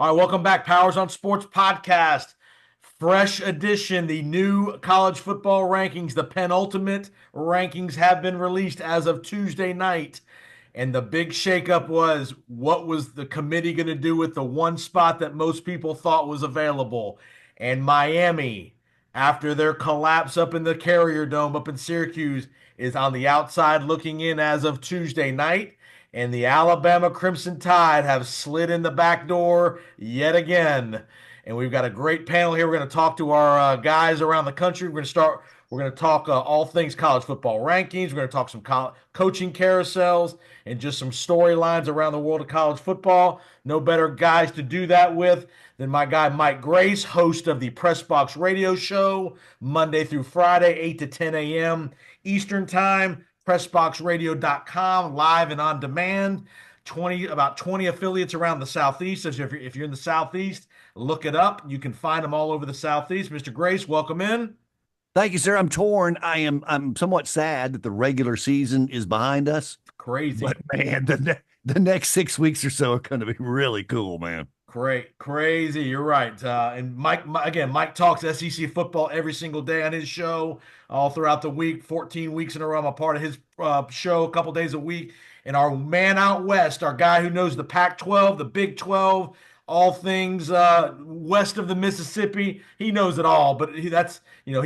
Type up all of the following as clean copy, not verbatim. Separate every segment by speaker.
Speaker 1: All right, welcome back, Powers on Sports podcast. Fresh edition, the new college football rankings, the penultimate rankings have been released as of Tuesday night. And the big shakeup was what was the committee going to do with the one spot that most people thought was available? And Miami, after their collapse up in the Carrier Dome up in Syracuse, is on the outside looking in as of Tuesday night. And the Alabama Crimson Tide have slid in the back door yet again. And we've got a great panel here. We're going to talk to our guys around the country. We're going to talk all things college football rankings. We're going to talk some coaching carousels and just some storylines around the world of college football. No better guys to do that with than my guy Mike Grace, host of the Press Box Radio Show, Monday through Friday, 8 to 10 a.m. Eastern Time. PressBoxRadio.com, live and on demand. About 20 affiliates around the Southeast. So if you're in the Southeast, look it up. You can find them all over the Southeast. Mr. Grace, welcome in.
Speaker 2: Thank you, sir. I'm torn. I'm somewhat sad that the regular season is behind us.
Speaker 1: Crazy.
Speaker 2: But man, the next 6 weeks or so are going to be really cool, man.
Speaker 1: Great, crazy. You're right. And Mike talks SEC football every single day on his show, all throughout the week. 14 weeks in a row, I'm a part of his show, a couple days a week. And our man out west, our guy who knows the Pac-12, the Big 12, all things west of the Mississippi, he knows it all. But he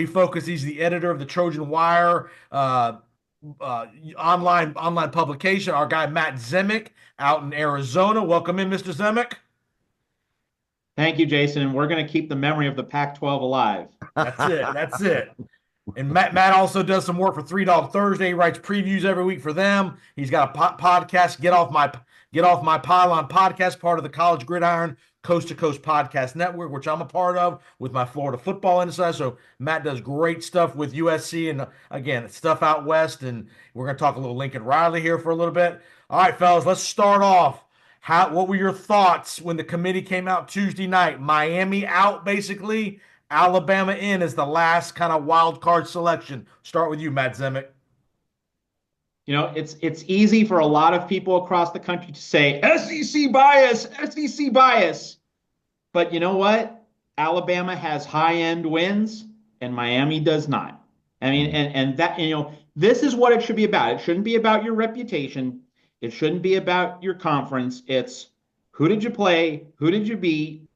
Speaker 1: focuses. He's the editor of the Trojan Wire online publication. Our guy Matt Zemek out in Arizona. Welcome in, Mr. Zemek.
Speaker 3: Thank you, Jason. And we're going to keep the memory of the Pac-12 alive.
Speaker 1: That's it. That's it. And Matt also does some work for Three Dog Thursday. He writes previews every week for them. He's got a podcast, Get Off My Pylon podcast, part of the College Gridiron Coast to Coast Podcast Network, which I'm a part of with my Florida Football Insight. So Matt does great stuff with USC and, again, stuff out west. And we're going to talk a little Lincoln Riley here for a little bit. All right, fellas, let's start off. What were your thoughts when the committee came out Tuesday night? Miami out, basically. Alabama in as the last kind of wild card selection. Start with you, Matt Zemek.
Speaker 3: You know, it's easy for a lot of people across the country to say SEC bias, SEC bias. But you know what? Alabama has high-end wins and Miami does not. I mean, and that, this is what it should be about. It shouldn't be about your reputation. It shouldn't be about your conference. It's who did you play? Who did you beat?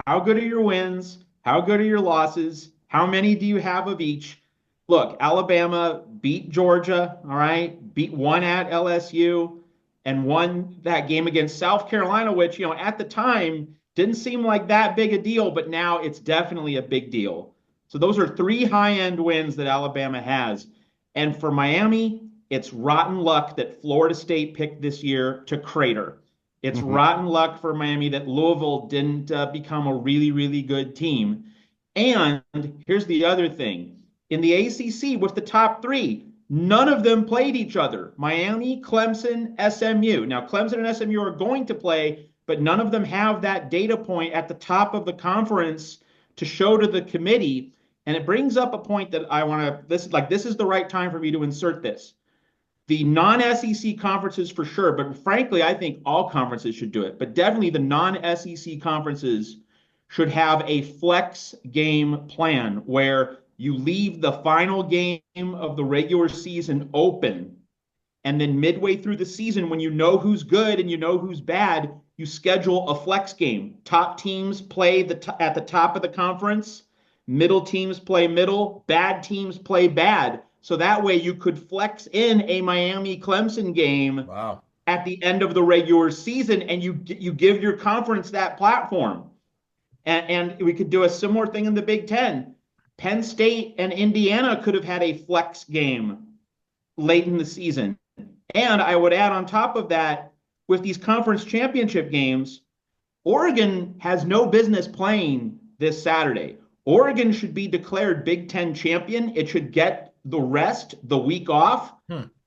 Speaker 3: How good are your wins? How good are your losses? How many do you have of each? Look, Alabama beat Georgia, all right? Beat one at LSU and won that game against South Carolina, which, at the time didn't seem like that big a deal, but now it's definitely a big deal. So those are three high-end wins that Alabama has. And for Miami, it's rotten luck that Florida State picked this year to crater. It's rotten luck for Miami that Louisville didn't become a really, really good team. And here's the other thing. In the ACC, with the top three, none of them played each other. Miami, Clemson, SMU. Now, Clemson and SMU are going to play, but none of them have that data point at the top of the conference to show to the committee. And it brings up a point that I want to, this is the right time for me to insert this. The non-SEC conferences for sure, but frankly, I think all conferences should do it. But definitely the non-SEC conferences should have a flex game plan where you leave the final game of the regular season open. And then midway through the season, when you know who's good and you know who's bad, you schedule a flex game. Top teams play at the top of the conference. Middle teams play middle. Bad teams play bad. So that way you could flex in a Miami-Clemson game at the end of the regular season, and you give your conference that platform. And we could do a similar thing in the Big Ten. Penn State and Indiana could have had a flex game late in the season. And I would add on top of that, with these conference championship games, Oregon has no business playing this Saturday. Oregon should be declared Big Ten champion. It should get the rest, the week off.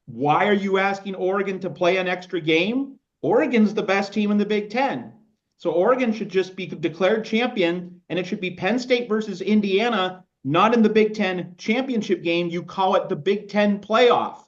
Speaker 3: Why are you asking Oregon to play an extra game? Oregon's the best team in the Big Ten. So Oregon should just be declared champion, and it should be Penn State versus Indiana, not in the Big Ten championship game. You call it the Big Ten playoff.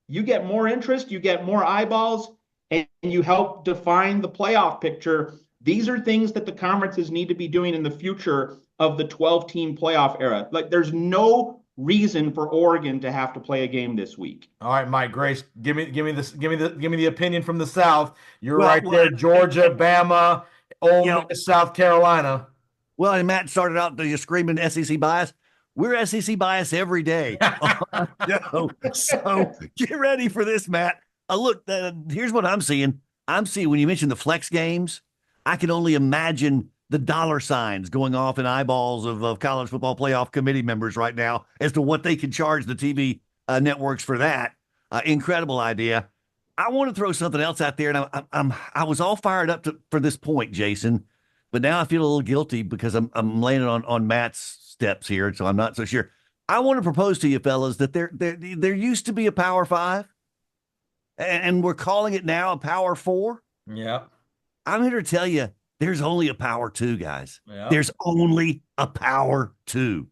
Speaker 3: You get more interest, you get more eyeballs, and you help define the playoff picture These are things that the conferences need to be doing in the future of the 12-team playoff era. Like, there's no reason for Oregon to have to play a game this week.
Speaker 1: All right, Mike Grace, give me the opinion from the South. You're
Speaker 2: Well,
Speaker 1: right there, Georgia, Bama, Ole
Speaker 2: you know,
Speaker 1: Miss, South Carolina.
Speaker 2: well, and Matt started out just screaming SEC bias. We're SEC bias every day. So get ready for this, Matt. Look, here's what I'm seeing. I'm seeing when you mention the flex games, I can only imagine the dollar signs going off in eyeballs of college football playoff committee members right now as to what they can charge the TV networks for that. Incredible idea. I want to throw something else out there, and I was all fired up for this point, Jason, but now I feel a little guilty because I'm landing on Matt's steps here, so I'm not so sure. I want to propose to you, fellas, that there used to be a Power Five, and we're calling it now a Power Four.
Speaker 1: Yeah.
Speaker 2: I'm here to tell you, there's only a Power Two, guys.
Speaker 1: Yeah.
Speaker 2: There's only a Power Two.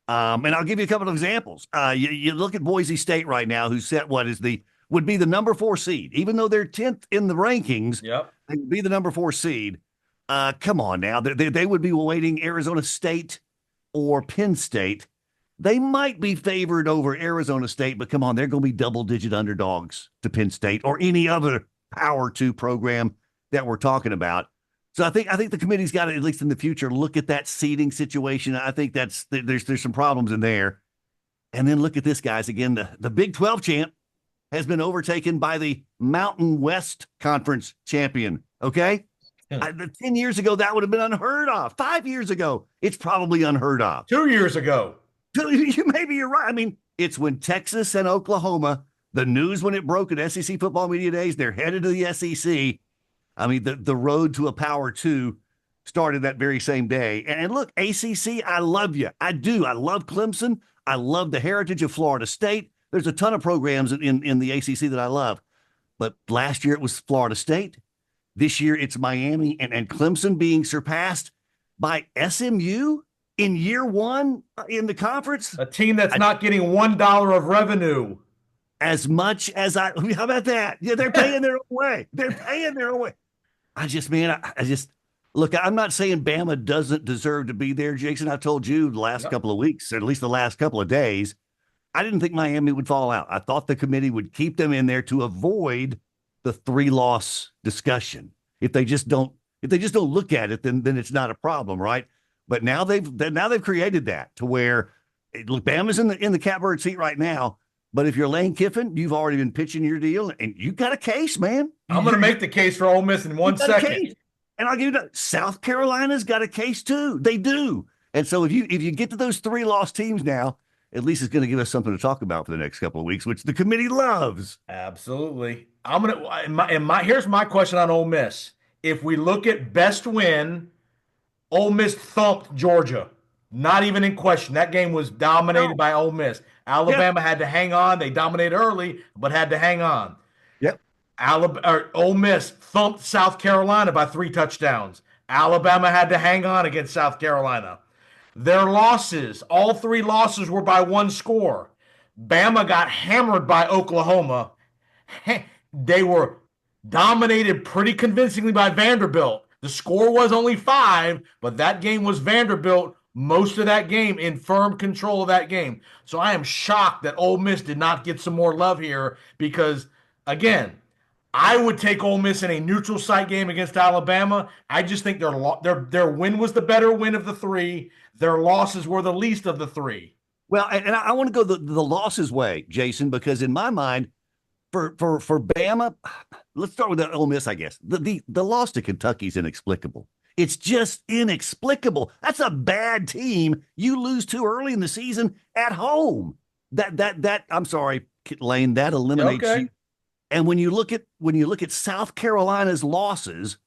Speaker 2: And I'll give you a couple of examples. You look at Boise State right now, who set would be the number 4 seed, even though they're 10th in the rankings.
Speaker 1: Yep.
Speaker 2: They would be the number 4 seed. Come on now, they would be awaiting Arizona State or Penn State. They might be favored over Arizona State, but come on, they're going to be double-digit underdogs to Penn State or any other Power 2 program that we're talking about. So I think the committee's got to, at least in the future, look at that seeding situation. I think there's some problems in there. And then look at this, guys. Again, the Big 12 champ has been overtaken by the Mountain West Conference champion. Okay? 10 years ago, that would have been unheard of. 5 years ago, it's probably unheard of.
Speaker 1: 2 years ago.
Speaker 2: Maybe you're right. I mean, it's when Texas and Oklahoma, the news when it broke at SEC Football Media Days, they're headed to the SEC. I mean, the road to a Power 2 started that very same day. And look, ACC, I love you. I do. I love Clemson. I love the heritage of Florida State. There's a ton of programs in the ACC that I love. But last year it was Florida State. This year it's Miami and Clemson being surpassed by SMU in year one in the conference.
Speaker 1: A team that's not getting $1 of revenue.
Speaker 2: As much as how about that? Yeah, they're paying their own way. They're paying their own way. I just look, I'm not saying Bama doesn't deserve to be there, Jason. I told you the last couple of weeks, or at least the last couple of days, I didn't think Miami would fall out. I thought the committee would keep them in there to avoid the 3-loss discussion. If they just don't look at it, then it's not a problem, right? But now they've created that to where, look, Bama's in the catbird seat right now. But if you're Lane Kiffin, you've already been pitching your deal, and you got a case, man.
Speaker 1: I'm going to make the case for Ole Miss in 1 second.
Speaker 2: And I'll give you that. South Carolina's got a case too. They do. And so if you get to those 3-loss teams now, at least it's going to give us something to talk about for the next couple of weeks, which the committee loves.
Speaker 1: Absolutely. Here's my question on Ole Miss. If we look at best win, Ole Miss thumped Georgia. Not even in question. That game was dominated by Ole Miss. Alabama had to hang on. They dominated early, but had to hang on.
Speaker 2: Yep.
Speaker 1: Ole Miss thumped South Carolina by 3 touchdowns. Alabama had to hang on against South Carolina. Their losses, all 3 losses were by 1 score. Bama got hammered by Oklahoma. They were dominated pretty convincingly by Vanderbilt. The score was only 5, but that game was Vanderbilt most of that game, in firm control of that game. So I am shocked that Ole Miss did not get some more love here because, again, I would take Ole Miss in a neutral site game against Alabama. I just think their win was the better win of the 3. Their losses were the least of the 3.
Speaker 2: Well, and I want to go the losses way, Jason, because in my mind, for Bama, let's start with the Ole Miss, I guess. The loss to Kentucky is inexplicable. It's just inexplicable. That's a bad team. You lose too early in the season at home. That I'm sorry, Lane, that eliminates you. And when you look at South Carolina's losses,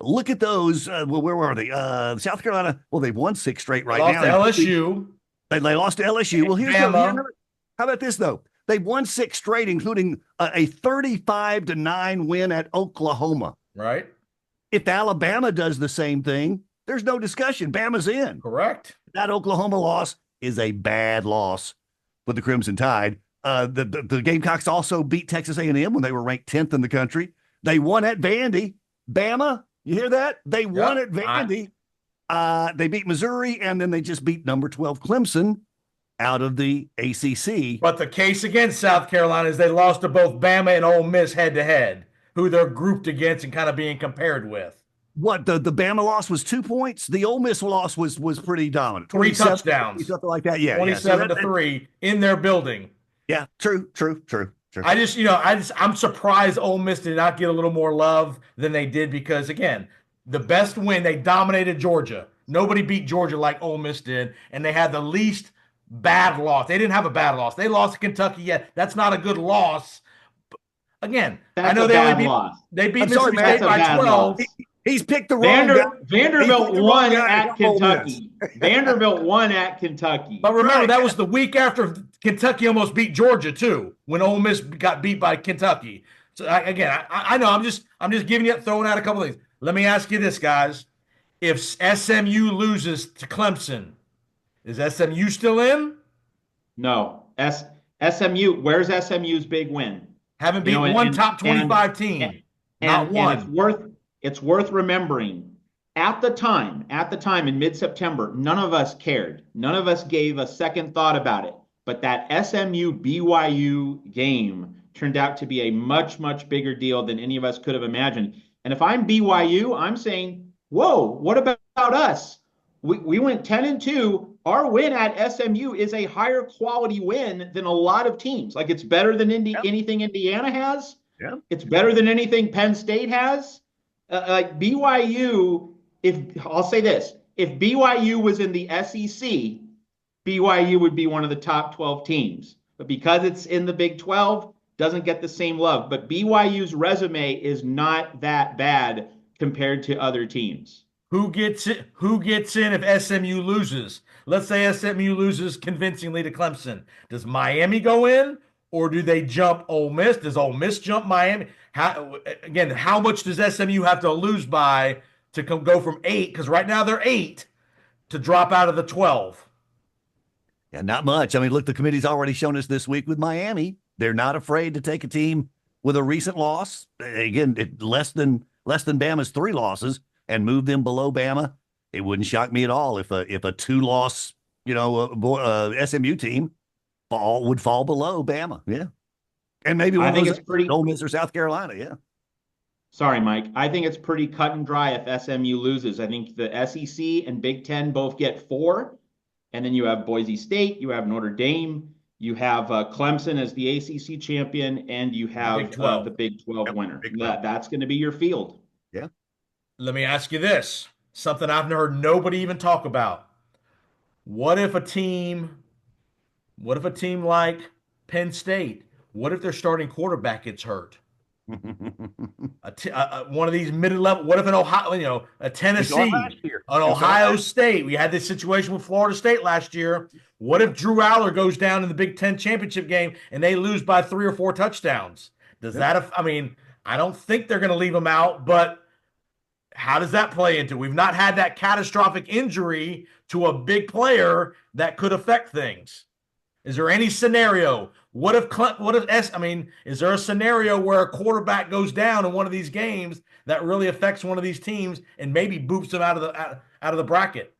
Speaker 2: look at those. Where were they? South Carolina. Well, they've won 6 straight right now.
Speaker 1: Lost to LSU.
Speaker 2: They lost to LSU. Well, how about this though? They've won 6 straight, including a 35-9 win at Oklahoma.
Speaker 1: Right.
Speaker 2: If Alabama does the same thing, there's no discussion. Bama's in.
Speaker 1: Correct.
Speaker 2: That Oklahoma loss is a bad loss for the Crimson Tide. The Gamecocks also beat Texas A&M when they were ranked 10th in the country. They won at Vandy. Bama, You hear that? They won
Speaker 1: Yep.
Speaker 2: at Vandy. They beat Missouri, and then they just beat number 12 Clemson out of the ACC.
Speaker 1: But the case against South Carolina is they lost to both Bama and Ole Miss head to head, who they're grouped against and kind of being compared with.
Speaker 2: What the Bama loss was 2 points. The Ole Miss loss was pretty dominant.
Speaker 1: 3 touchdowns,
Speaker 2: something like that. Yeah,
Speaker 1: 27 to 3 in their building.
Speaker 2: Yeah, true.
Speaker 1: I'm surprised Ole Miss did not get a little more love than they did because again, the best win, they dominated Georgia. Nobody beat Georgia like Ole Miss did, and they had the least bad loss. They didn't have a bad loss. They lost to Kentucky. Yet that's not a good loss. Again,
Speaker 3: That's
Speaker 1: I know they beat Mississippi State by 12.
Speaker 2: He's picked the wrong guy.
Speaker 3: Vanderbilt won at Kentucky. Vanderbilt won at Kentucky.
Speaker 1: But remember, that was the week after Kentucky almost beat Georgia too, when Ole Miss got beat by Kentucky. So I know I'm just giving you, throwing out a couple things. Let me ask you this, guys: if SMU loses to Clemson, is SMU still in?
Speaker 3: No. SMU. Where's SMU's big win?
Speaker 1: Haven't beat one top 25 team. Not one.
Speaker 3: And it's worth remembering. At the time in mid-September, none of us cared. None of us gave a second thought about it. But that SMU BYU game turned out to be a much, much bigger deal than any of us could have imagined. And if I'm BYU, I'm saying, whoa, what about us? We went 10-2. Our win at SMU is a higher quality win than a lot of teams. Like, it's better than anything Indiana has.
Speaker 2: Yeah.
Speaker 3: It's better than anything Penn State has. Like BYU, I'll say this, if BYU was in the SEC, BYU would be one of the top 12 teams. But because it's in the Big 12, doesn't get the same love. But BYU's resume is not that bad compared to other teams.
Speaker 1: Who gets in if SMU loses? Let's say SMU loses convincingly to Clemson. Does Miami go in, or do they jump Ole Miss? Does Ole Miss jump Miami? How much does SMU have to lose by to go from 8? Because right now they're 8 to drop out of the 12.
Speaker 2: Yeah, not much. I mean, look, the committee's already shown us this week with Miami. They're not afraid to take a team with a recent loss. Again, less than Bama's 3 losses and move them below Bama. It wouldn't shock me at all if a 2-loss, SMU team would fall below Bama. Yeah. And maybe one of those Ole Miss or South Carolina. Yeah.
Speaker 3: Sorry, Mike. I think it's pretty cut and dry if SMU loses. I think the SEC and Big Ten both get 4. And then you have Boise State, you have Notre Dame, you have Clemson as the ACC champion, and you have the Big 12 winner. That's going to be your field.
Speaker 2: Yeah.
Speaker 1: Let me ask you this, something I've heard nobody even talk about. What if a team like Penn State, what if their starting quarterback gets hurt? One of these mid-level, what if a Tennessee, an Ohio State? We had this situation with Florida State last year. What if Drew Aller goes down in the Big Ten championship game and they lose by 3 or 4 touchdowns? I don't think they're going to leave him out, but how does that play into? We've not had that catastrophic injury to a big player that could affect things. Is there any scenario? Is there a scenario where a quarterback goes down in one of these games that really affects one of these teams and maybe boops them out of the bracket?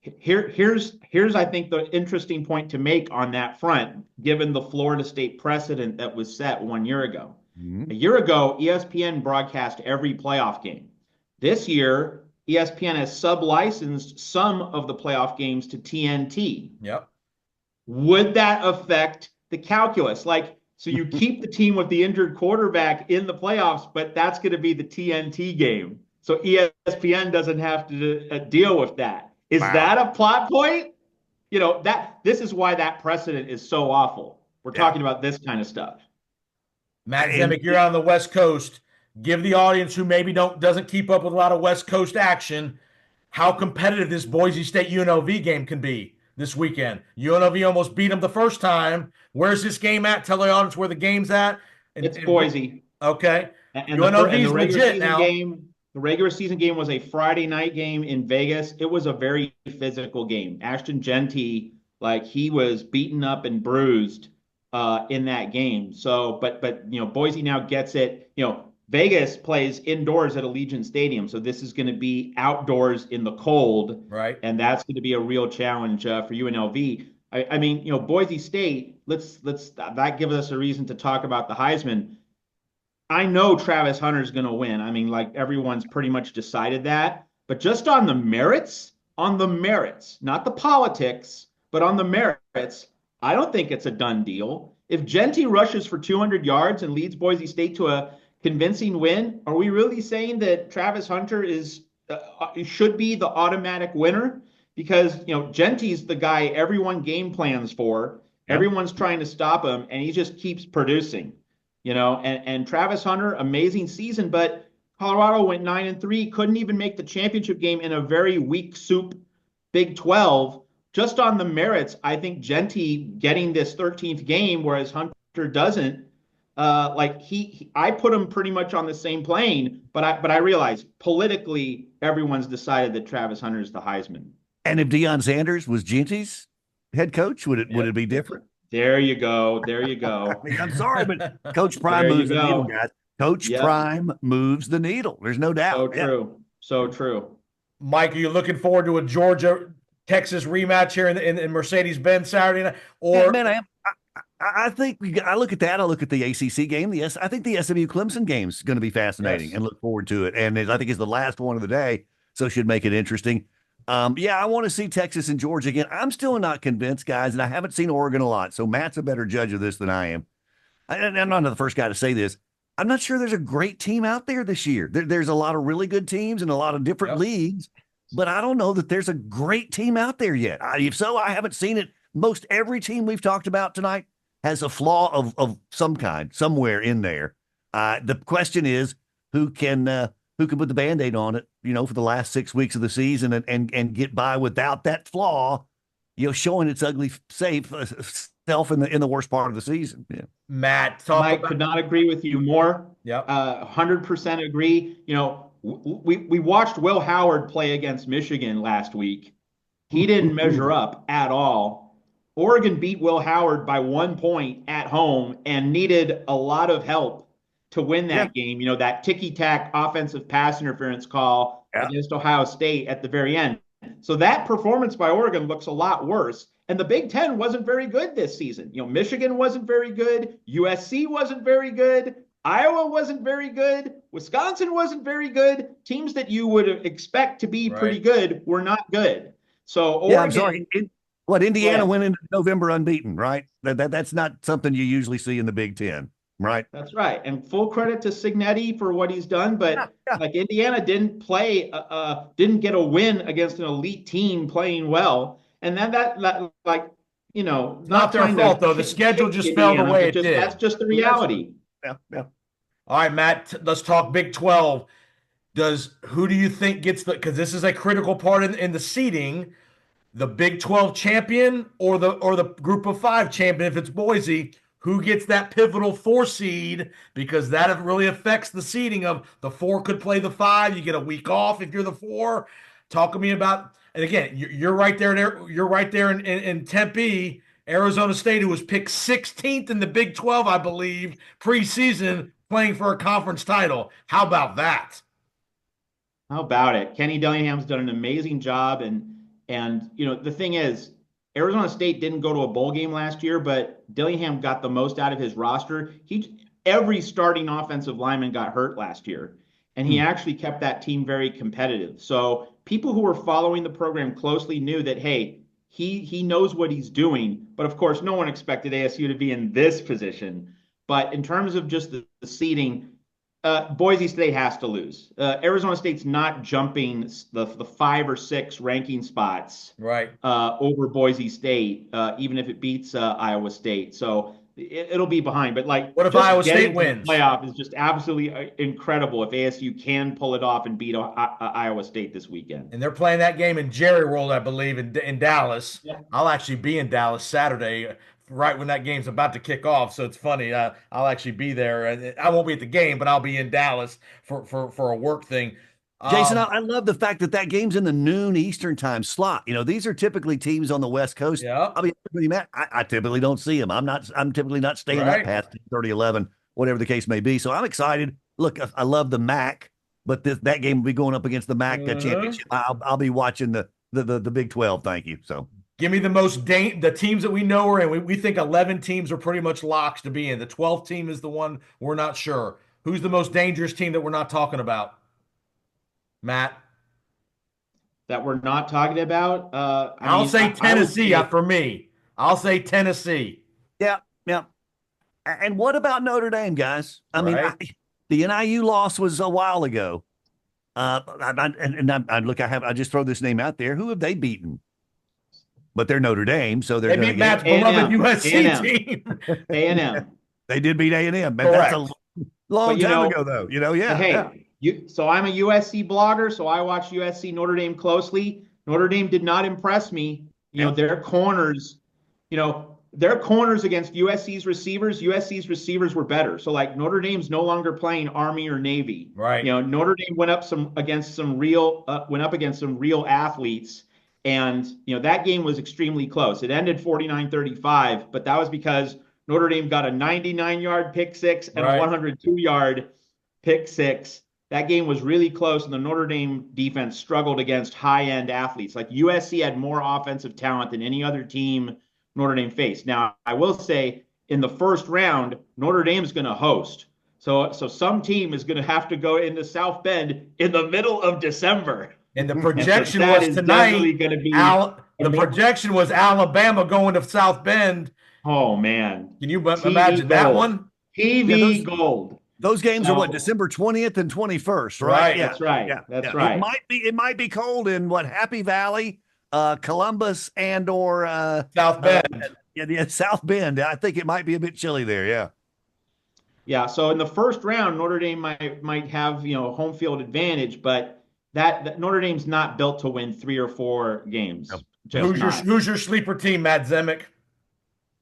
Speaker 3: Here's I think the interesting point to make on that front, given the Florida State precedent that was set 1 year ago. Mm-hmm. A year ago, ESPN broadcast every playoff game. This year, ESPN has sub-licensed some of the playoff games to TNT.
Speaker 1: Yep.
Speaker 3: Would that affect the calculus? So you keep the team with the injured quarterback in the playoffs, but that's going to be the TNT game. So ESPN doesn't have to deal with that. Is that a plot point? This is why that precedent is so awful. We're talking about this kind of stuff.
Speaker 1: Matt Zemek, you're on the West Coast. Give the audience who maybe doesn't keep up with a lot of West Coast action how competitive this Boise State UNLV game can be this weekend. UNLV almost beat them the first time. Where's this game at? Tell the audience where the game's at.
Speaker 3: It's Boise.
Speaker 1: Okay.
Speaker 3: And UNLV's legit now. The regular season game was a Friday night game in Vegas. It was a very physical game. Ashton Genty, he was beaten up and bruised in that game. So, but Boise now gets it. Vegas plays indoors at Allegiant Stadium, so this is going to be outdoors in the cold,
Speaker 1: Right.
Speaker 3: and that's going to be a real challenge for UNLV. I mean, Boise State. Let's that gives us a reason to talk about the Heisman. I know Travis Hunter's going to win. I mean, like everyone's pretty much decided that. But just on the merits, not the politics, but on the merits, I don't think it's a done deal. If Genty rushes for 200 yards and leads Boise State to a convincing win, are we really saying that Travis Hunter should be the automatic winner? Because Genty's the guy everyone game plans for.
Speaker 2: Yep.
Speaker 3: Everyone's trying to stop him, and he just keeps producing. And Travis Hunter, amazing season, but Colorado went 9-3, couldn't even make the championship game in a very weak soup Big 12. Just on the merits, I think Genty getting this 13th game, whereas Hunter doesn't. I put him pretty much on the same plane, but I realize politically everyone's decided that Travis Hunter is the Heisman.
Speaker 2: And if Deion Sanders was Genty's head coach, would it be different?
Speaker 3: There you go. There you go.
Speaker 2: I mean, I'm sorry, but Coach Prime moves the needle, guys. Coach Prime moves the needle. There's no doubt.
Speaker 3: So true. So true.
Speaker 1: Mike, are you looking forward to a Georgia-Texas rematch here in Mercedes-Benz Saturday night? Or
Speaker 2: man, I think I look at that. I look at the ACC game. I think the SMU Clemson game is going to be fascinating and look forward to it. And I think it's the last one of the day, so it should make it interesting. I want to see Texas and Georgia again. I'm still not convinced, guys, and I haven't seen Oregon a lot. So Matt's a better judge of this than I am. And I'm not the first guy to say this. I'm not sure there's a great team out there this year. There's a lot of really good teams in a lot of different leagues, but I don't know that there's a great team out there yet. If so, I haven't seen it. Most every team we've talked about tonight has a flaw of some kind somewhere in there. The question is who can put the Band-Aid on it, for the last 6 weeks of the season and get by without that flaw, showing its ugly self in the worst part of the season. Yeah.
Speaker 1: Matt,
Speaker 3: Mike could not agree with you more.
Speaker 1: Yep.
Speaker 3: 100% agree. We watched Will Howard play against Michigan last week. He didn't measure up at all. Oregon beat Will Howard by 1 point at home and needed a lot of help to win that game. That ticky-tack offensive pass interference call against Ohio State at the very end. So that performance by Oregon looks a lot worse. And the Big Ten wasn't very good this season. Michigan wasn't very good. USC wasn't very good. Iowa wasn't very good. Wisconsin wasn't very good. Teams that you would expect to be pretty good were not good. So Oregon,
Speaker 2: I'm sorry. Indiana went into November unbeaten, right? That's not something you usually see in the Big Ten, right?
Speaker 3: That's right. And full credit to Cignetti for what he's done. But Indiana didn't get a win against an elite team playing well. And then not
Speaker 1: their fault though. The schedule just fell the way it did.
Speaker 3: That's just the reality.
Speaker 2: Yeah.
Speaker 1: All right, Matt. Let's talk Big 12. Who do you think gets because this is a critical part in the seeding, the Big 12 champion or the Group of 5 champion? If it's Boise, who gets that pivotal 4 seed? Because that really affects the seeding of the 4 could play the 5. You get a week off if you're the 4. Talk to me about. And again, you're right there. You're right there in Tempe, Arizona State, who was picked 16th in the Big 12, I believe, preseason, playing for a conference title. How about that?
Speaker 3: How about it? Kenny Dillingham's done an amazing job, and the thing is, Arizona State didn't go to a bowl game last year, but Dillingham got the most out of his roster. Every starting offensive lineman got hurt last year, and he actually kept that team very competitive. So people who were following the program closely knew that, hey, he knows what he's doing. But of course, no one expected ASU to be in this position. But in terms of just the seeding, Boise State has to lose. Arizona State's not jumping the 5 or 6 ranking spots over Boise State, even if it beats Iowa State. So it'll be behind. But
Speaker 1: what if Iowa State wins?
Speaker 3: Playoff is just absolutely incredible if ASU can pull it off and beat Iowa State this weekend.
Speaker 1: And they're playing that game in Jerry World, I believe, in Dallas. Yeah. I'll actually be in Dallas Saturday, right when that game's about to kick off. So it's funny. I'll actually be there. I won't be at the game, but I'll be in Dallas for a work thing.
Speaker 2: Jason, I love the fact that game's in the noon Eastern time slot. These are typically teams on the West Coast.
Speaker 1: Yeah.
Speaker 2: I'll be honest, Matt, I typically don't see them. I'm typically not staying up past 30, 11, whatever the case may be. So I'm excited. look, I love the MAC, but that game will be going up against the MAC championship. I'll be watching the Big 12. Thank you. So
Speaker 1: give me the teams that we know are in. We think 11 teams are pretty much locks to be in. The 12th team is the one we're not sure. Who's the most dangerous team that we're not talking about? Matt?
Speaker 3: That we're not talking about.
Speaker 1: I'll say Tennessee for me. I'll say Tennessee.
Speaker 2: yeah, yeah. And what about Notre Dame, guys? I mean,
Speaker 1: Right.
Speaker 2: the NIU loss was a while ago. I just throw this name out there. Who have they beaten? But they're Notre Dame, so they're
Speaker 1: They
Speaker 2: going
Speaker 1: beat
Speaker 2: to
Speaker 1: Matt's beloved USC team.
Speaker 3: A&M.
Speaker 2: They did beat A&M. Man,
Speaker 1: Correct.
Speaker 2: that's a long time ago, though. Yeah.
Speaker 3: Hey, so I'm a USC blogger, so I watch USC Notre Dame closely. Notre Dame did not impress me. Their corners, their corners against USC's receivers were better. So like Notre Dame's no longer playing Army or Navy.
Speaker 1: Right.
Speaker 3: Notre Dame went up against some real athletes. And, that game was extremely close. It ended 49-35, but that was because Notre Dame got a 99-yard pick six and a 102-yard pick six. That game was really close, and the Notre Dame defense struggled against high-end athletes. Like USC had more offensive talent than any other team Notre Dame faced. Now, I will say, in the first round, Notre Dame's going to host. So some team is going to have to go into South Bend in the middle of December.
Speaker 1: And the projection was tonight. The projection was Alabama going to South Bend.
Speaker 3: Oh man!
Speaker 1: Can you imagine that one?
Speaker 3: TV gold.
Speaker 2: Those games are what, December 20th and 21st, right?
Speaker 3: Yeah. That's right.
Speaker 2: Yeah.
Speaker 3: That's right.
Speaker 2: It might be cold in Happy Valley, Columbus, and or
Speaker 1: South Bend.
Speaker 2: South Bend. I think it might be a bit chilly there. Yeah.
Speaker 3: Yeah. So in the first round, Notre Dame might have home field advantage, but that Notre Dame's not built to win 3 or 4 games.
Speaker 1: Nope. Who's your sleeper team, Matt Zemek?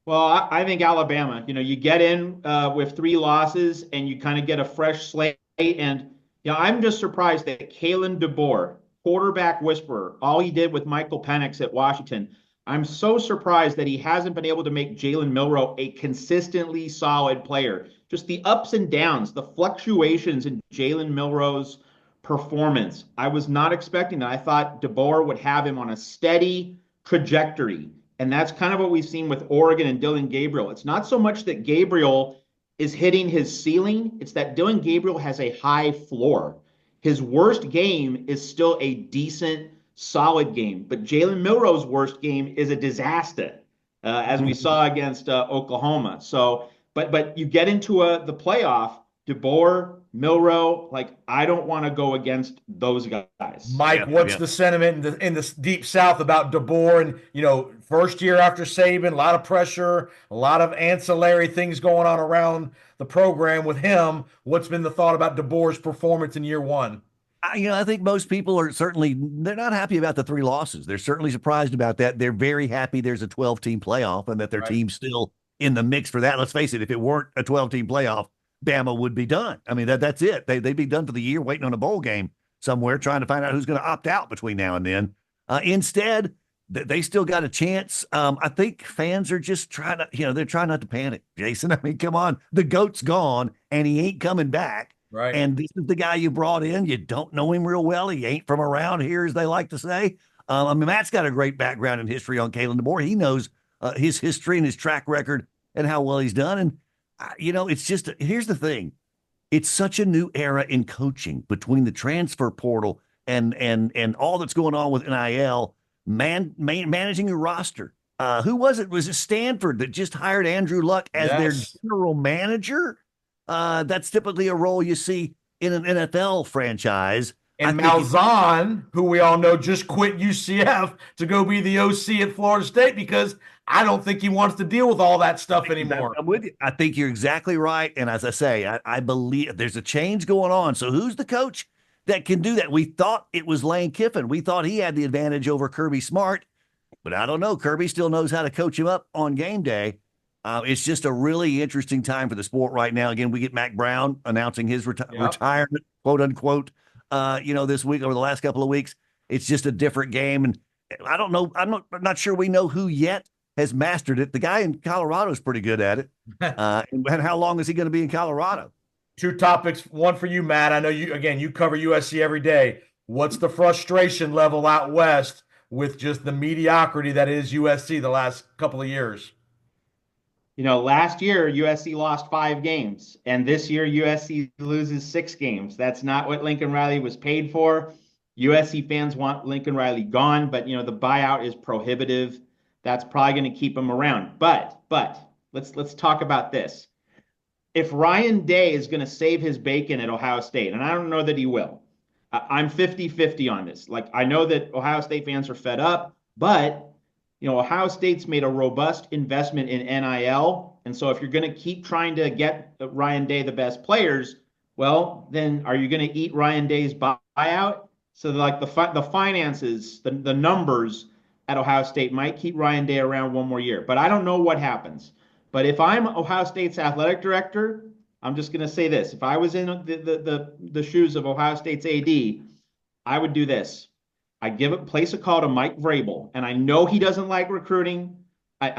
Speaker 3: Well, I think Alabama. You get in with 3 losses and you kind of get a fresh slate. And I'm just surprised that Kalen DeBoer, quarterback whisperer, all he did with Michael Penix at Washington. I'm so surprised that he hasn't been able to make Jalen Milroe a consistently solid player. Just the ups and downs, the fluctuations in Jalen Milroe's performance. I was not expecting that. I thought DeBoer would have him on a steady trajectory. And that's kind of what we've seen with Oregon and Dylan Gabriel. It's not so much that Gabriel is hitting his ceiling. It's that Dylan Gabriel has a high floor. His worst game is still a decent, solid game. But Jalen Milroe's worst game is a disaster, as we saw against Oklahoma. So, but you get into the playoff, DeBoer, Milroe, I don't want to go against those guys.
Speaker 1: Mike, what's the sentiment in the deep South about DeBoer? And first year after Saban, a lot of pressure, a lot of ancillary things going on around the program with him. What's been the thought about DeBoer's performance in year one?
Speaker 2: I think most people they're not happy about the 3 losses. They're certainly surprised about that. They're very happy there's a 12-team playoff and that their team's still in the mix for that. Let's face it, if it weren't a 12-team playoff, Bama would be done. I mean, that's it. They'd be done for the year, waiting on a bowl game somewhere, trying to find out who's going to opt out between now and then. Instead, they still got a chance. I think fans are just trying to, they're trying not to panic, Jason. I mean, come on. The GOAT's gone, and he ain't coming back.
Speaker 1: Right.
Speaker 2: And this is the guy you brought in. You don't know him real well. He ain't from around here, as they like to say. Matt's got a great background in history on Kalen DeBoer. He knows his history and his track record and how well he's done. And it's just, here's the thing. It's such a new era in coaching between the transfer portal and all that's going on with NIL, managing your roster. Who was it? Was it Stanford that just hired Andrew Luck as their general manager? That's typically a role you see in an NFL franchise.
Speaker 1: And Malzahn, who we all know just quit UCF to go be the OC at Florida State because I don't think he wants to deal with all that stuff anymore.
Speaker 2: I'm with you. I think you're exactly right. And as I say, I believe there's a change going on. So who's the coach that can do that? We thought it was Lane Kiffin. We thought he had the advantage over Kirby Smart, but I don't know. Kirby still knows how to coach him up on game day. It's just a really interesting time for the sport right now. Again, we get Mac Brown announcing his retirement, quote unquote, this week, over the last couple of weeks. It's just a different game. And I don't know. I'm not sure we know who yet has mastered it. The guy in Colorado is pretty good at it. And how long is he going to be in Colorado?
Speaker 1: Two topics. One for you, Matt. I know you cover USC every day. What's the frustration level out west with just the mediocrity that is USC the last couple of years?
Speaker 3: Last year USC lost 5 games, and this year USC loses 6 games. That's not what Lincoln Riley was paid for. USC fans want Lincoln Riley gone, but the buyout is prohibitive. That's probably going to keep him around. But let's talk about this. If Ryan Day is going to save his bacon at Ohio State, and I don't know that he will, I'm 50-50 on this. Like, I know that Ohio State fans are fed up, but Ohio State's made a robust investment in NIL. And so if you're going to keep trying to get Ryan Day the best players, well, then are you going to eat Ryan Day's buyout? So like the finances, the numbers at Ohio State might keep Ryan Day around one more year. But I don't know what happens. But if I'm Ohio State's athletic director, I'm just going to say this. If I was in the shoes of Ohio State's AD, I would do this. I place a call to Mike Vrabel, and I know he doesn't like recruiting.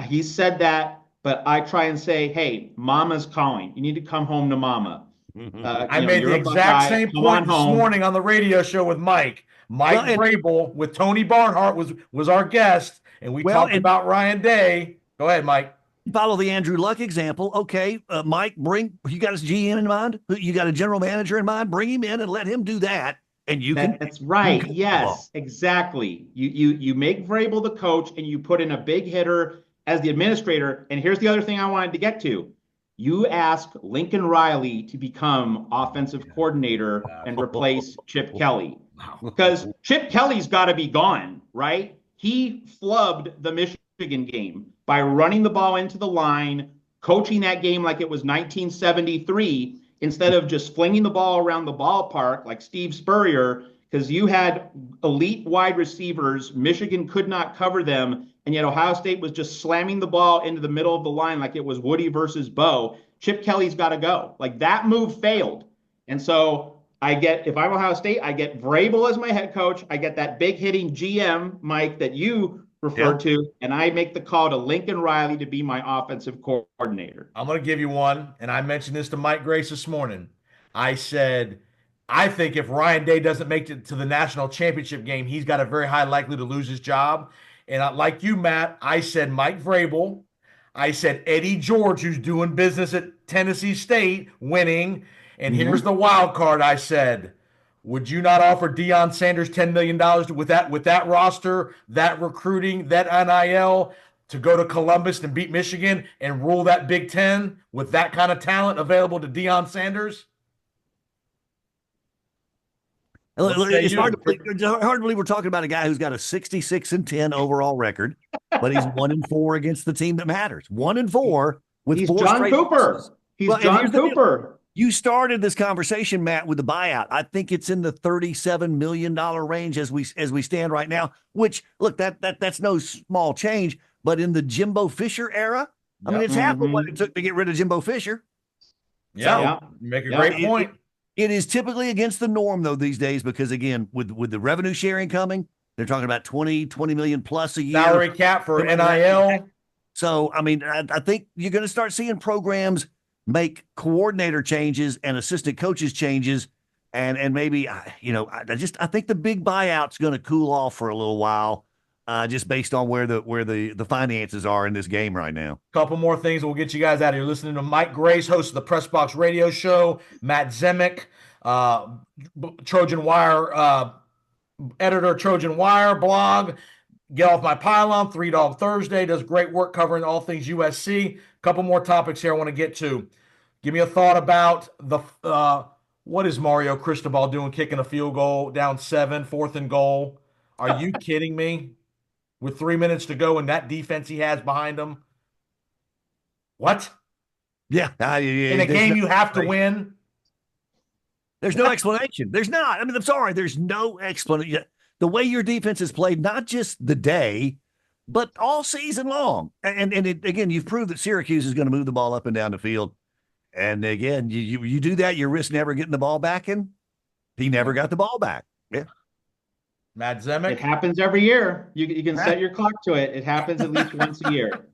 Speaker 3: He said that, but I try and say, hey, Mama's calling. You need to come home to Mama.
Speaker 1: I made the exact same point this morning on the radio show with Mike. Mike Vrabel with Tony Barnhart was our guest, and we talked about Ryan Day. Go ahead, Mike.
Speaker 2: Follow the Andrew Luck example. Okay, Mike, you got his GM in mind? You got a general manager in mind? Bring him in and let him do that. And
Speaker 3: that's right. Yes, exactly. You make Vrabel the coach and you put in a big hitter as the administrator. And here's the other thing I wanted to get to. You ask Lincoln Riley to become offensive coordinator and replace Chip Kelly. Because Chip Kelly's got to be gone, right? He flubbed the Michigan game by running the ball into the line, coaching that game like it was 1973, instead of just flinging the ball around the ballpark like Steve Spurrier, because you had elite wide receivers. Michigan could not cover them, and yet Ohio State was just slamming the ball into the middle of the line like it was Woody versus Bo. Chip Kelly's got to go. Like, that move failed. And so if I'm Ohio State, I get Vrabel as my head coach. I get that big hitting GM, Mike, that you referred to, and I make the call to Lincoln Riley to be my offensive coordinator.
Speaker 1: I'm going to give you one, and I mentioned this to Mike Grace this morning. I said, I think if Ryan Day doesn't make it to the national championship game, he's got a very high likelihood to lose his job. And like you, Matt, I said Mike Vrabel. I said Eddie George, who's doing business at Tennessee State, winning. And here's the wild card. I said, would you not offer Deion Sanders $10 million with that roster, that recruiting, that NIL, to go to Columbus and beat Michigan and rule that Big Ten with that kind of talent available to Deion Sanders?
Speaker 2: It's hard to believe we're talking about a guy who's got a 66-10 overall record, but he's 1-4 against the team that matters. 1-4 with
Speaker 3: he's
Speaker 2: 4
Speaker 3: John
Speaker 2: straight
Speaker 3: Cooper.
Speaker 2: losses.
Speaker 3: He's John Cooper.
Speaker 2: You started this conversation, Matt, with the buyout. I think it's in the $37 million range as we stand right now. Which, look, that's no small change. But in the Jimbo Fisher era, I mean, it's half of what it took to get rid of Jimbo Fisher.
Speaker 1: Yeah, you make a great point.
Speaker 2: It is typically against the norm, though, these days, because, again, with the revenue sharing coming, they're talking about 20 million plus a year.
Speaker 1: Salary cap for NIL.
Speaker 2: So, I mean, I think you're going to start seeing programs make coordinator changes and assistant coaches changes. And maybe, I think the big buyout's going to cool off for a little while, just based on where the finances are in this game right now.
Speaker 1: Couple more things and we'll get you guys out of here. Listening to Mike Grace, host of the Press Box Radio Show, Matt Zemek, Trojan Wire, editor, Trojan Wire blog. Get Off My Pylon, Three Dog Thursday, does great work covering all things USC. Couple more topics here I want to get to. Give me a thought about what is Mario Cristobal doing, kicking a field goal down 7, 4th and goal? Are you kidding me? With 3 minutes to go and that defense he has behind him. What?
Speaker 2: Yeah.
Speaker 1: In a game you have to win?
Speaker 2: There's no explanation. There's not. I mean, I'm sorry. There's no explanation. The way your defense is played, not just the day, but all season long. And again, you've proved that Syracuse is going to move the ball up and down the field. And again, you do that, you risk never getting the ball back, and he never got the ball back. Yeah.
Speaker 1: Matt Zemek.
Speaker 3: It happens every year. You can set your clock to it. It happens at least once a year.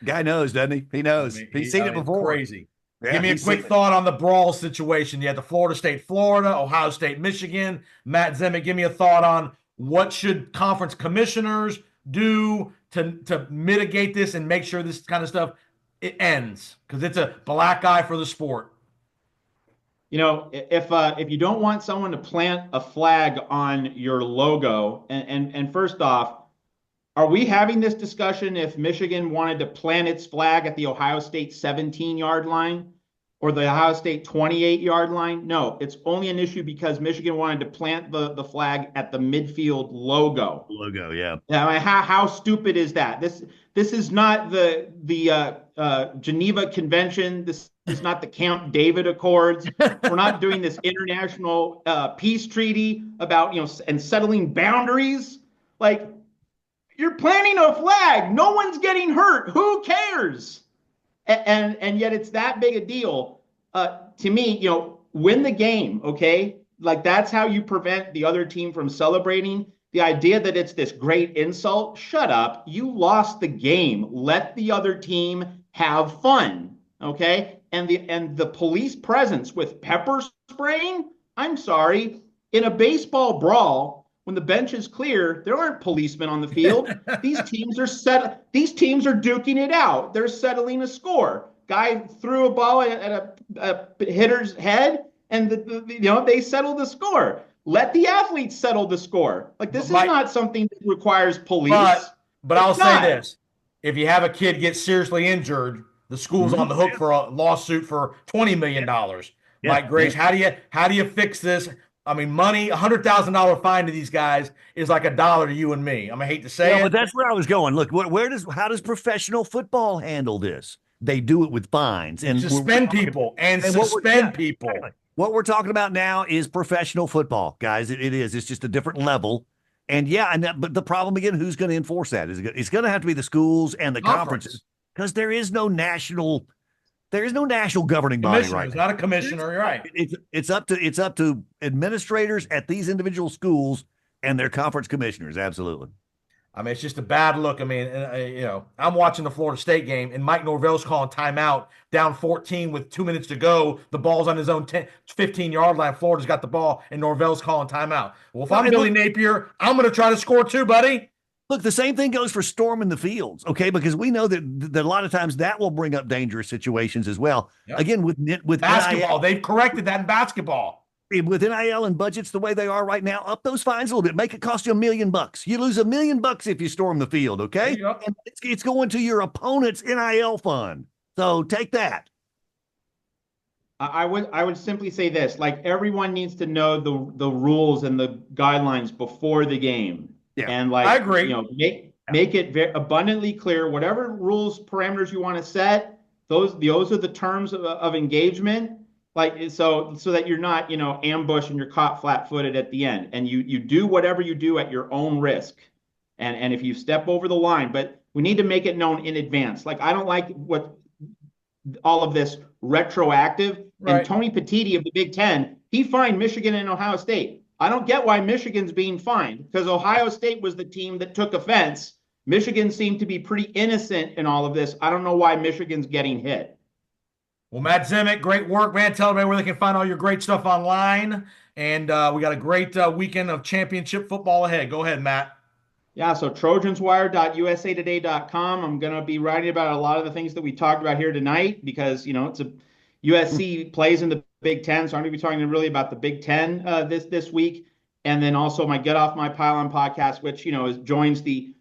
Speaker 2: Guy knows, doesn't he? He knows. He's seen it before.
Speaker 1: Crazy. Give me a quick thought on the brawl situation. You had the Florida State, Florida, Ohio State, Michigan. Matt Zemek, give me a thought on what should conference commissioners do to mitigate this and make sure this kind of stuff it ends, because it's a black eye for the sport.
Speaker 3: If you don't want someone to plant a flag on your logo, and first off, are we having this discussion if Michigan wanted to plant its flag at the Ohio State 17-yard line or the Ohio State 28-yard line? No, it's only an issue because Michigan wanted to plant the flag at the midfield logo.
Speaker 2: Yeah.
Speaker 3: I mean, how stupid is that? This is not the Geneva Convention. This is not the Camp David Accords. We're not doing this international peace treaty about and settling boundaries. Like, you're planting a flag. No one's getting hurt. Who cares? And yet it's that big a deal. To me, win the game, okay? Like, that's how you prevent the other team from celebrating. The idea that it's this great insult, shut up. You lost the game. Let the other team have fun, okay? And the police presence with pepper spraying, I'm sorry, in a baseball brawl, when the bench is clear, there aren't policemen on the field. These teams are duking it out. They're settling a score. Guy threw a ball at a hitter's head, and they settle the score. Let the athletes settle the score. Like, this is not something that requires police.
Speaker 1: But I'll say this: if you have a kid get seriously injured, the school's on the hook for a lawsuit for $20 million. Mike Grace, how do you fix this? I mean, money, $100,000 fine to these guys is like $1 to you and me. I hate to say it,
Speaker 2: but that's where I was going. Look, how does professional football handle this? They do it with fines and
Speaker 1: suspend people. What
Speaker 2: we're talking about now is professional football, guys. It is. It's just a different level. And but the problem again, who's going to enforce that? It's going to have to be the schools and the conferences, because there is no national governing body right now.
Speaker 1: It's not a commissioner. You're right.
Speaker 2: It's up to administrators at these individual schools and their conference commissioners. Absolutely.
Speaker 1: I mean, it's just a bad look. I mean, I'm watching the Florida State game, and Mike Norvell's calling timeout, down 14 with 2 minutes to go. The ball's on his own 15-yard line. Florida's got the ball, and Norvell's calling timeout. Well, if I'm Billy Napier, I'm going to try to score too, buddy.
Speaker 2: Look, the same thing goes for storming the fields, okay? Because we know that a lot of times that will bring up dangerous situations as well. Yep. Again, with
Speaker 1: basketball,
Speaker 2: NIL,
Speaker 1: they've corrected that in basketball.
Speaker 2: With NIL and budgets the way they are right now, up those fines a little bit. Make it cost you $1 million. You lose $1 million if you storm the field, okay?
Speaker 1: Yep.
Speaker 2: And it's going to your opponent's NIL fund. So take that.
Speaker 3: I would simply say this: like, everyone needs to know the rules and the guidelines before the game.
Speaker 2: Yeah,
Speaker 3: and I
Speaker 1: agree.
Speaker 3: Make it very abundantly clear. Whatever rules, parameters you want to set, those are the terms of engagement. Like, so that you're not ambushed and you're caught flat-footed at the end, and you do whatever you do at your own risk. And if you step over the line, but we need to make it known in advance. Like, I don't like what all of this retroactive. Right. And Tony Petitti of the Big Ten, he fined Michigan and Ohio State. I don't get why Michigan's being fined, because Ohio State was the team that took offense. Michigan seemed to be pretty innocent in all of this. I don't know why Michigan's getting hit.
Speaker 1: Well, Matt Zemek, great work, man. Tell everybody where they can find all your great stuff online. And we got a great weekend of championship football ahead. Go ahead, Matt.
Speaker 3: Yeah, so trojanswire.usatoday.com. I'm going to be writing about a lot of the things that we talked about here tonight, because, it's a USC plays in the Big Ten, so I'm going to be talking really about the Big Ten this week. And then also my Get Off My Pylon podcast, which, joins the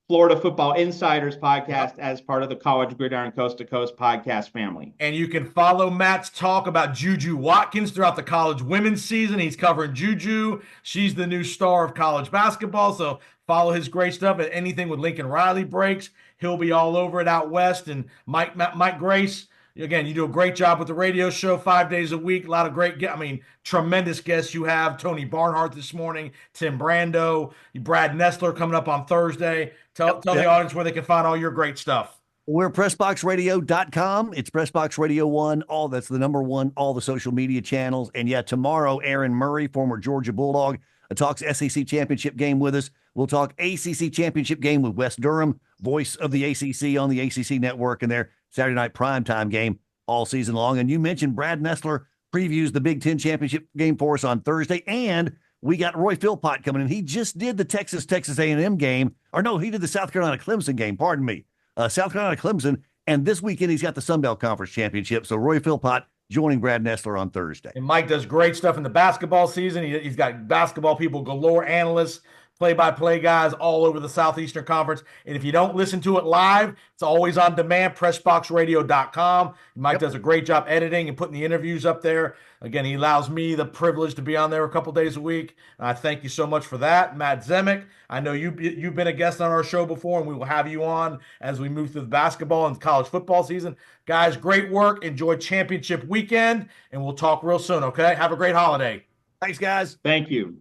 Speaker 3: Florida Football Insiders podcast as part of the College Gridiron Coast to Coast podcast family.
Speaker 1: And you can follow Matt's talk about Juju Watkins throughout the college women's season. He's covering Juju. She's the new star of college basketball, so follow his great stuff at anything with Lincoln Riley breaks. He'll be all over it out west. And Mike Grace, again, you do a great job with the radio show 5 days a week. A lot of tremendous guests you have. Tony Barnhart this morning, Tim Brando, Brad Nestler coming up on Thursday. Tell the audience where they can find all your great stuff.
Speaker 2: We're PressBoxRadio.com. It's PressBox Radio 1. That's the number 1, all the social media channels. And tomorrow, Aaron Murray, former Georgia Bulldog, talks SEC championship game with us. We'll talk ACC championship game with Wes Durham, voice of the ACC on the ACC network, and their Saturday night primetime game all season long. And you mentioned Brad Nessler previews the Big Ten championship game for us on Thursday, and we got Roy Philpott coming in. He just did the Texas A&M game, or no, he did the South Carolina Clemson game. Pardon me, South Carolina Clemson, and this weekend he's got the Sun Belt Conference Championship. So Roy Philpott joining Brad Nessler on Thursday.
Speaker 1: And Mike does great stuff in the basketball season. He's got basketball people galore, analysts, play-by-play guys all over the Southeastern Conference. And if you don't listen to it live, it's always on demand, pressboxradio.com. Mike does a great job editing and putting the interviews up there. Again, he allows me the privilege to be on there a couple days a week. I thank you so much for that. Matt Zemek, I know you've been a guest on our show before, and we will have you on as we move through the basketball and college football season. Guys, great work. Enjoy championship weekend, and we'll talk real soon, okay? Have a great holiday.
Speaker 2: Thanks, guys.
Speaker 3: Thank you.